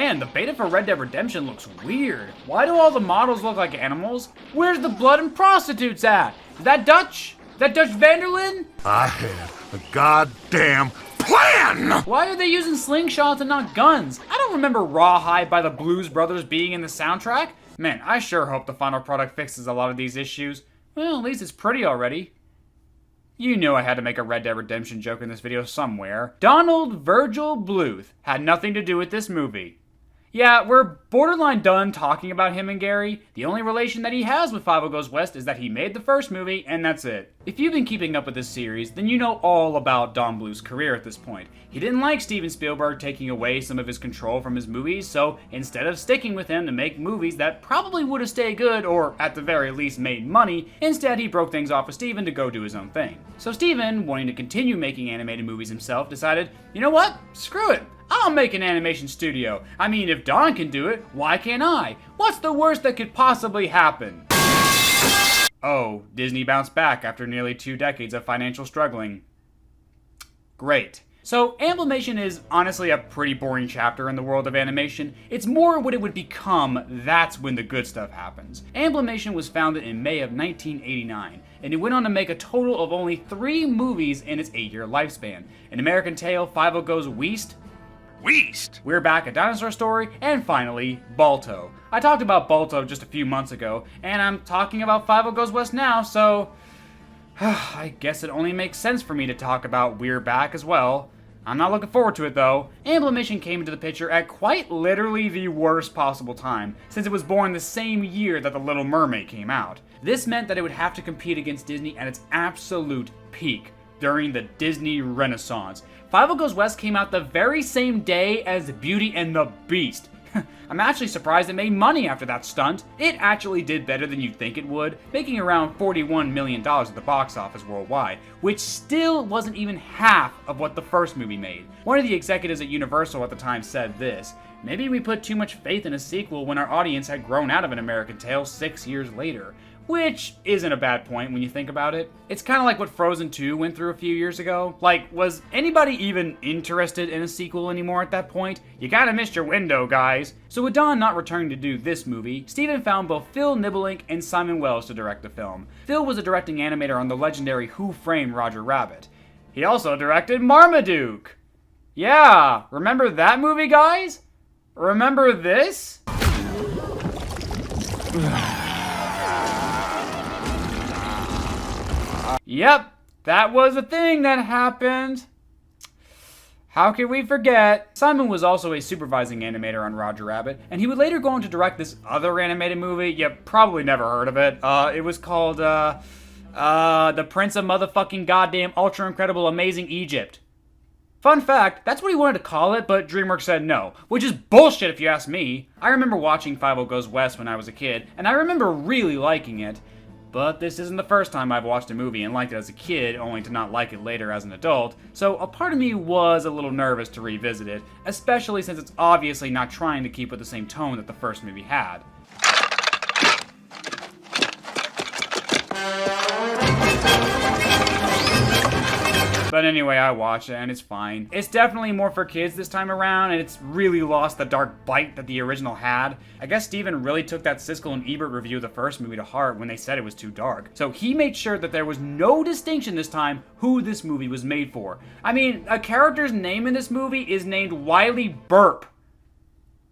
Man, the beta for Red Dead Redemption looks weird. Why do all the models look like animals? Where's the blood and prostitutes at? Is that Dutch? Is that Dutch Vanderlyn? I had a goddamn plan! Why are they using slingshots and not guns? I don't remember Rawhide by the Blues Brothers being in the soundtrack. Man, I sure hope the final product fixes a lot of these issues. Well, at least it's pretty already. You knew I had to make a Red Dead Redemption joke in this video somewhere. Donald Virgil Bluth had nothing to do with this movie. Yeah, we're borderline done talking about him and Gary. The only relation that he has with Fievel Goes West is that he made the first movie, and that's it. If you've been keeping up with this series, then you know all about Don Bluth's career at this point. He didn't like Steven Spielberg taking away some of his control from his movies, so instead of sticking with him to make movies that probably would have stayed good, or at the very least made money, instead he broke things off with Steven to go do his own thing. So Steven, wanting to continue making animated movies himself, decided, you know what? Screw it. I'll make an animation studio. I mean, if Don can do it, why can't I? What's the worst that could possibly happen? Oh, Disney bounced back after nearly 2 decades of financial struggling. Great. So, Amblimation is honestly a pretty boring chapter in the world of animation. It's more what it would become, that's when the good stuff happens. Amblimation was founded in May of 1989, and it went on to make a total of only 3 movies in its 8-year lifespan. An American Tail, Fievel Goes Weast, We're Back, A Dinosaur Story, and finally, Balto. I talked about Balto just a few months ago, and I'm talking about Fievel Goes West now, so I guess it only makes sense for me to talk about We're Back as well. I'm not looking forward to it though. Amblimation came into the picture at quite literally the worst possible time, since it was born the same year that The Little Mermaid came out. This meant that it would have to compete against Disney at its absolute peak, during the Disney Renaissance. Fievel Goes West came out the very same day as Beauty and the Beast. I'm actually surprised it made money after that stunt. It actually did better than you'd think it would, making around $41 million at the box office worldwide, which still wasn't even half of what the first movie made. One of the executives at Universal at the time said this: "Maybe we put too much faith in a sequel when our audience had grown out of An American Tail 6 years later." Which isn't a bad point when you think about it. It's kind of like what Frozen 2 went through a few years ago. Like, was anybody even interested in a sequel anymore at that point? You kinda missed your window, guys. So with Don not returning to do this movie, Steven found both Phil Niblink and Simon Wells to direct the film. Phil was a directing animator on the legendary Who Framed Roger Rabbit. He also directed Marmaduke. Yeah, remember that movie, guys? Remember this? Yep, that was a thing that happened. How could we forget? Simon was also a supervising animator on Roger Rabbit, and he would later go on to direct this other animated movie. You probably never heard of it. It was called, The Prince of Motherfucking Goddamn Ultra Incredible Amazing Egypt. Fun fact, that's what he wanted to call it, but DreamWorks said no, which is bullshit if you ask me. I remember watching Fievel Goes West when I was a kid, and I remember really liking it. But this isn't the first time I've watched a movie and liked it as a kid, only to not like it later as an adult, so a part of me was a little nervous to revisit it, especially since it's obviously not trying to keep with the same tone that the first movie had. But anyway, I watched it and it's fine. It's definitely more for kids this time around, and it's really lost the dark bite that the original had. I guess Steven really took that Siskel and Ebert review of the first movie to heart when they said it was too dark. So he made sure that there was no distinction this time who this movie was made for. I mean, a character's name in this movie is named Wiley Burp.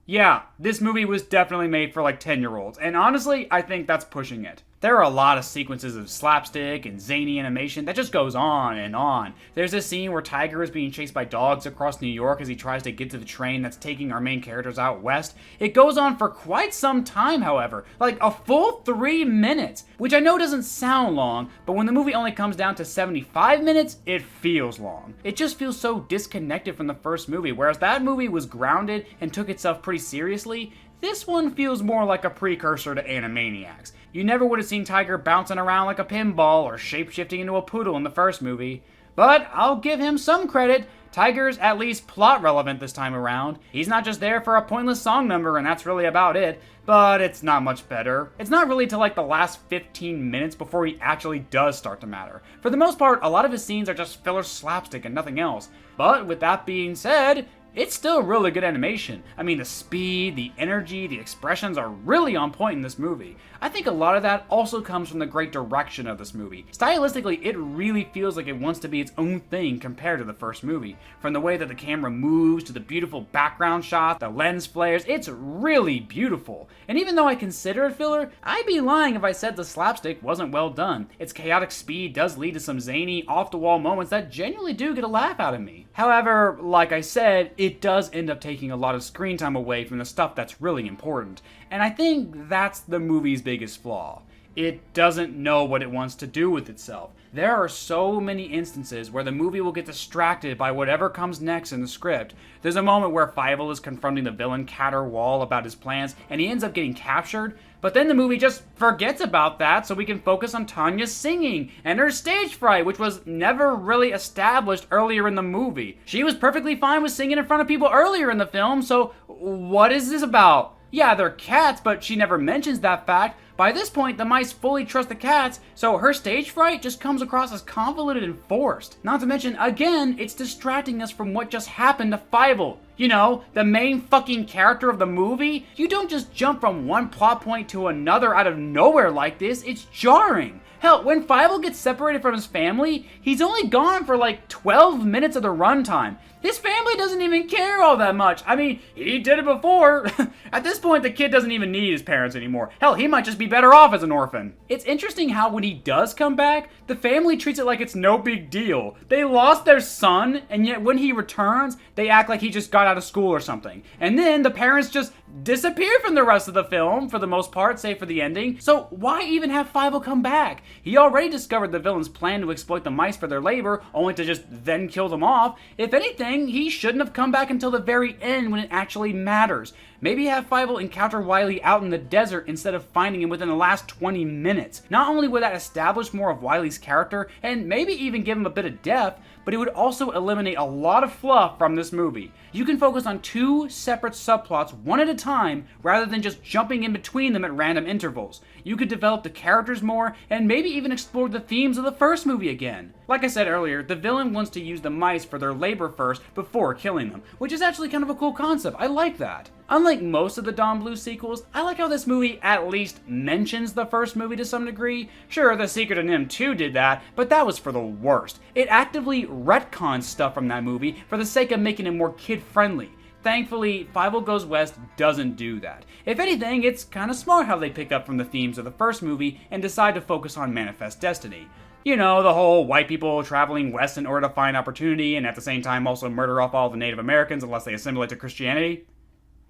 Yeah, this movie was definitely made for like 10-year-olds, and honestly, I think that's pushing it. There are a lot of sequences of slapstick and zany animation that just goes on and on. There's this scene where Tiger is being chased by dogs across New York as he tries to get to the train that's taking our main characters out west. It goes on for quite some time, however, like a full 3 minutes, which I know doesn't sound long, but when the movie only comes down to 75 minutes, it feels long. It just feels so disconnected from the first movie, whereas that movie was grounded and took itself pretty seriously. This one feels more like a precursor to Animaniacs. You never would have seen Tiger bouncing around like a pinball or shape-shifting into a poodle in the first movie. But I'll give him some credit. Tiger's at least plot relevant this time around. He's not just there for a pointless song number and that's really about it, but it's not much better. It's not really till like the last 15 minutes before he actually does start to matter. For the most part, a lot of his scenes are just filler slapstick and nothing else. But with that being said, it's still really good animation. I mean, the speed, the energy, the expressions are really on point in this movie. I think a lot of that also comes from the great direction of this movie. Stylistically, it really feels like it wants to be its own thing compared to the first movie. From the way that the camera moves, to the beautiful background shot, the lens flares, it's really beautiful. And even though I consider it filler, I'd be lying if I said the slapstick wasn't well done. Its chaotic speed does lead to some zany, off-the-wall moments that genuinely do get a laugh out of me. However, like I said, it does end up taking a lot of screen time away from the stuff that's really important. And I think that's the movie's biggest flaw. It doesn't know what it wants to do with itself. There are so many instances where the movie will get distracted by whatever comes next in the script. There's a moment where Fievel is confronting the villain Caterwall about his plans, and he ends up getting captured, but then the movie just forgets about that so we can focus on Tanya's singing and her stage fright, which was never really established earlier in the movie. She was perfectly fine with singing in front of people earlier in the film, so what is this about? Yeah, they're cats, but she never mentions that fact. By this point, the mice fully trust the cats, so her stage fright just comes across as convoluted and forced. Not to mention, again, it's distracting us from what just happened to Fievel. You know, the main fucking character of the movie? You don't just jump from one plot point to another out of nowhere like this, it's jarring. Hell, when Fievel gets separated from his family, he's only gone for like 12 minutes of the runtime. His family doesn't even care all that much. I mean, he did it before. At this point, the kid doesn't even need his parents anymore. Hell, he might just be better off as an orphan. It's interesting how when he does come back, the family treats it like it's no big deal. They lost their son, and yet when he returns, they act like he just got out of school or something. And then the parents just disappear from the rest of the film, for the most part, save for the ending. So why even have Fievel come back? He already discovered the villain's plan to exploit the mice for their labor, only to just then kill them off. If anything, he shouldn't have come back until the very end when it actually matters. Maybe have Fievel encounter Wily out in the desert instead of finding him within the last 20 minutes. Not only would that establish more of Wily's character, and maybe even give him a bit of depth, but it would also eliminate a lot of fluff from this movie. You can focus on two separate subplots one at a time, rather than just jumping in between them at random intervals. You could develop the characters more, and maybe even explore the themes of the first movie again. Like I said earlier, the villain wants to use the mice for their labor first before killing them, which is actually kind of a cool concept. I like that. Unlike most of the Don Bluth sequels, I like how this movie at least mentions the first movie to some degree. Sure, The Secret of NIMH 2 did that, but that was for the worst. It actively retcons stuff from that movie for the sake of making it more kid-friendly. Thankfully, Fievel Goes West doesn't do that. If anything, it's kind of smart how they pick up from the themes of the first movie and decide to focus on Manifest Destiny. You know, the whole white people traveling west in order to find opportunity and at the same time also murder off all the Native Americans unless they assimilate to Christianity.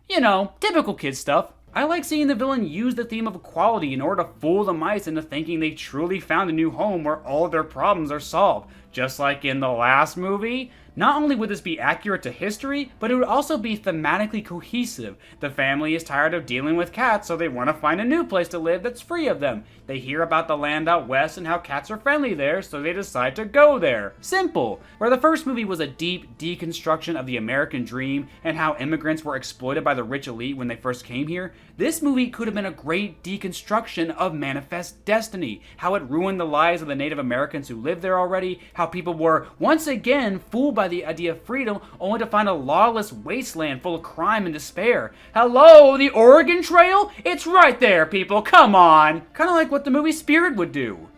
You know, typical kid stuff. I like seeing the villain use the theme of equality in order to fool the mice into thinking they truly found a new home where all of their problems are solved. Just like in the last movie, not only would this be accurate to history, but it would also be thematically cohesive. The family is tired of dealing with cats, so they want to find a new place to live that's free of them. They hear about the land out west and how cats are friendly there, so they decide to go there. Simple. Where the first movie was a deep deconstruction of the American dream and how immigrants were exploited by the rich elite when they first came here, this movie could have been a great deconstruction of Manifest Destiny. How it ruined the lives of the Native Americans who lived there already, how people were once again fooled by the idea of freedom only to find a lawless wasteland full of crime and despair. Hello, the Oregon Trail? It's right there, people, come on! Kinda like what the movie Spirit would do.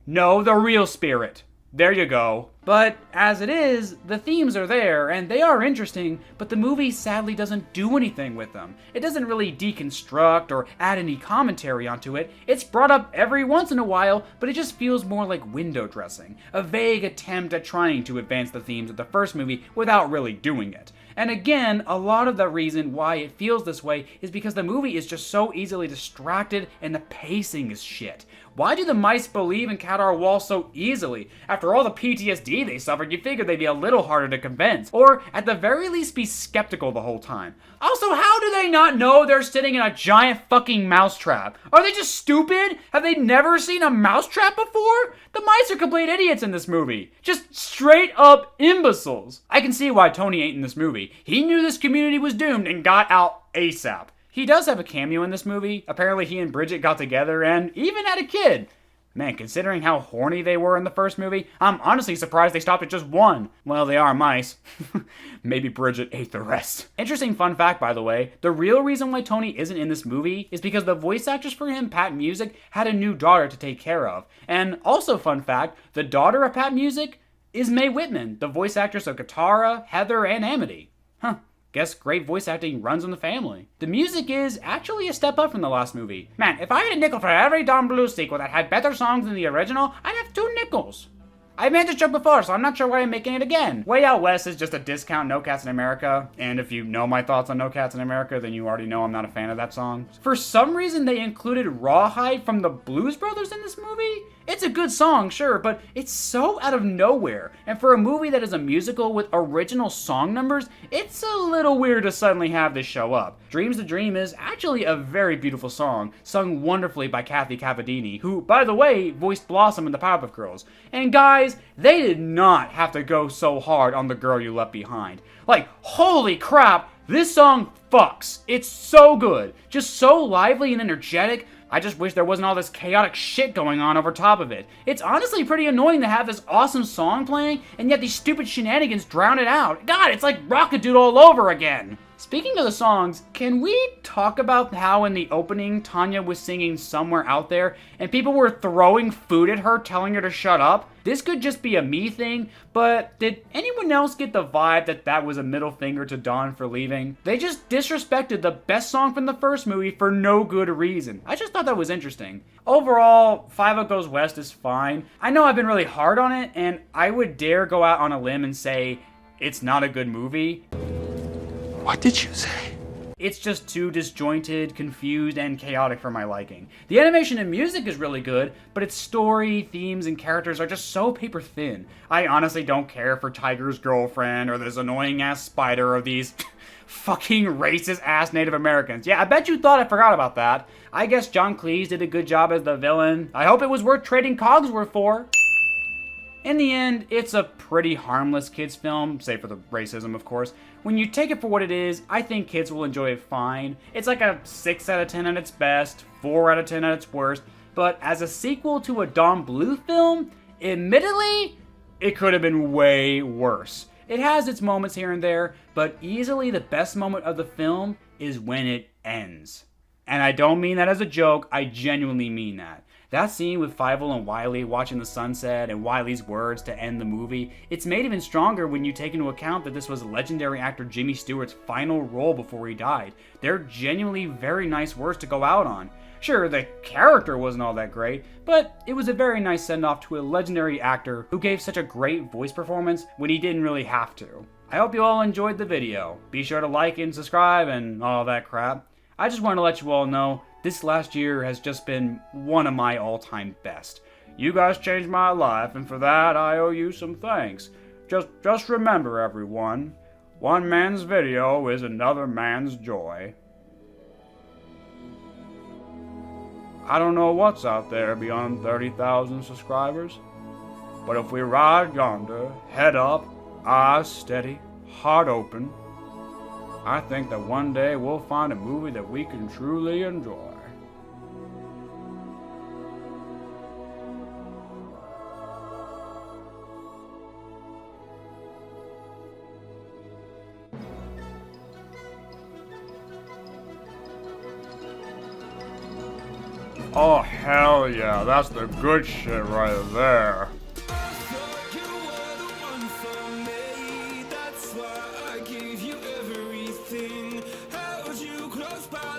No, the real Spirit. There you go. But as it is, the themes are there, and they are interesting, but the movie sadly doesn't do anything with them. It doesn't really deconstruct or add any commentary onto it. It's brought up every once in a while, but it just feels more like window dressing. A vague attempt at trying to advance the themes of the first movie without really doing it. And again, a lot of the reason why it feels this way is because the movie is just so easily distracted and the pacing is shit. Why do the mice believe in Caterwall so easily? After all the PTSD they suffered, you figured they'd be a little harder to convince. Or, at the very least, be skeptical the whole time. Also, how do they not know they're sitting in a giant fucking mousetrap? Are they just stupid? Have they never seen a mousetrap before? The mice are complete idiots in this movie. Just straight up imbeciles. I can see why Tony ain't in this movie. He knew this community was doomed and got out ASAP. He does have a cameo in this movie. Apparently he and Bridget got together and even had a kid. Man, considering how horny they were in the first movie, I'm honestly surprised they stopped at just one. Well, they are mice. Maybe Bridget ate the rest. Interesting fun fact, by the way, the real reason why Tony isn't in this movie is because the voice actress for him, Pat Music, had a new daughter to take care of. And also fun fact, the daughter of Pat Music is Mae Whitman, the voice actress of Katara, Heather, and Amity. Huh. Guess great voice acting runs in the family. The music is actually a step up from the last movie. Man, if I had a nickel for every Don Bluth sequel that had better songs than the original, I'd have 2 nickels. I made this joke before, so I'm not sure why I'm making it again. Way Out West is just a discount No Cats in America, and if you know my thoughts on No Cats in America, then you already know I'm not a fan of that song. For some reason, they included Rawhide from the Blues Brothers in this movie? It's a good song, sure, but it's so out of nowhere, and for a movie that is a musical with original song numbers, it's a little weird to suddenly have this show up. Dreams to Dream is actually a very beautiful song, sung wonderfully by Kathy Cavadini, who, by the way, voiced Blossom in the Powerpuff Girls. And guys, they did not have to go so hard on The Girl You Left Behind. Like, holy crap, this song fucks. It's so good. Just so lively and energetic. I just wish there wasn't all this chaotic shit going on over top of it. It's honestly pretty annoying to have this awesome song playing, and yet these stupid shenanigans drown it out. God, it's like Rockadoodle all over again. Speaking of the songs, can we talk about how in the opening Tanya was singing Somewhere Out There and people were throwing food at her telling her to shut up? This could just be a me thing, but did anyone else get the vibe that that was a middle finger to Dawn for leaving? They just disrespected the best song from the first movie for no good reason. I just thought that was interesting. Overall, Fievel Goes West is fine. I know I've been really hard on it, and I would dare go out on a limb and say it's not a good movie. What did you say? It's just too disjointed, confused, and chaotic for my liking. The animation and music is really good, but its story, themes, and characters are just so paper thin. I honestly don't care for Tiger's girlfriend or this annoying-ass spider or these fucking racist-ass Native Americans. Yeah, I bet you thought I forgot about that. I guess John Cleese did a good job as the villain. I hope it was worth trading Cogsworth for. In the end, it's a pretty harmless kids film, save for the racism, of course. When you take it for what it is, I think kids will enjoy it fine. It's like a 6 out of 10 at its best, 4 out of 10 at its worst, but as a sequel to a Don Bluth film, admittedly, it could have been way worse. It has its moments here and there, but easily the best moment of the film is when it ends. And I don't mean that as a joke, I genuinely mean that. That scene with Fievel and Wiley watching the sunset and Wiley's words to end the movie, it's made even stronger when you take into account that this was legendary actor Jimmy Stewart's final role before he died. They're genuinely very nice words to go out on. Sure, the character wasn't all that great, but it was a very nice send-off to a legendary actor who gave such a great voice performance when he didn't really have to. I hope you all enjoyed the video. Be sure to like and subscribe and all that crap. I just want to let you all know this last year has just been one of my all-time best. You guys changed my life, and for that I owe you some thanks. Just remember, everyone, one man's video is another man's joy. I don't know what's out there beyond 30,000 subscribers, but if we ride yonder, head up, eyes steady, heart open, I think that one day we'll find a movie that we can truly enjoy. Oh, hell yeah, that's the good shit right there. That's why I gave you everything. Held you close by.